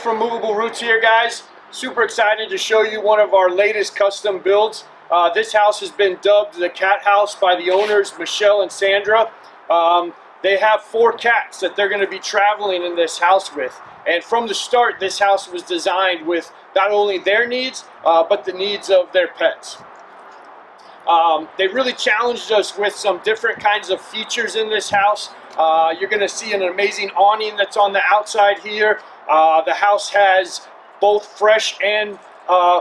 from Movable Roots here, guys. Super excited to show you one of our latest custom builds. This house has been dubbed the cat house by the owners, Michelle and Sandra. They have 4 cats that they're going to be traveling in this house with. And from the start, this house was designed with not only their needs, but the needs of their pets. They really challenged us with some different kinds of features in this house. You're going to see an amazing awning that's on the outside here. The house has both fresh and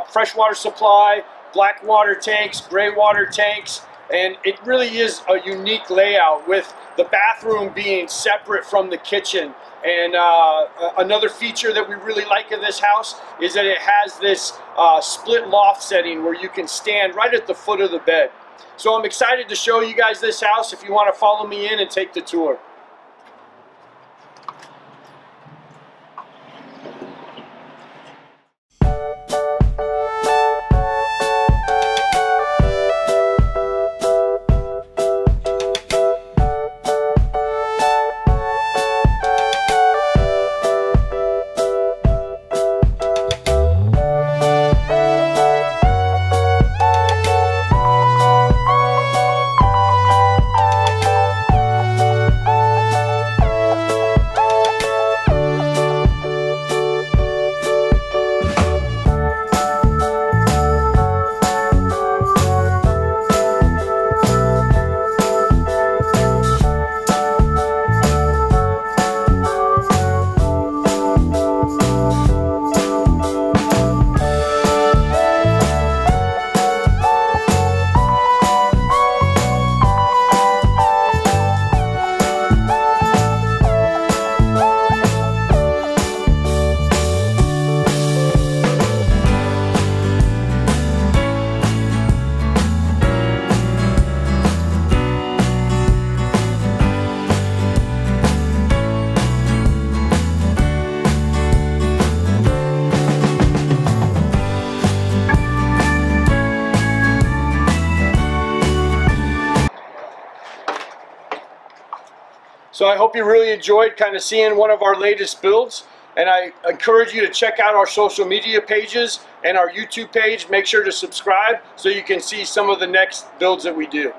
freshwater supply, black water tanks, gray water tanks, and it really is a unique layout with the bathroom being separate from the kitchen. And another feature that we really like in this house is that it has this split loft setting where you can stand right at the foot of the bed. So I'm excited to show you guys this house if you want to follow me in and take the tour. So I hope you really enjoyed kind of seeing one of our latest builds, and I encourage you to check out our social media pages and our YouTube page. Make sure to subscribe so you can see some of the next builds that we do.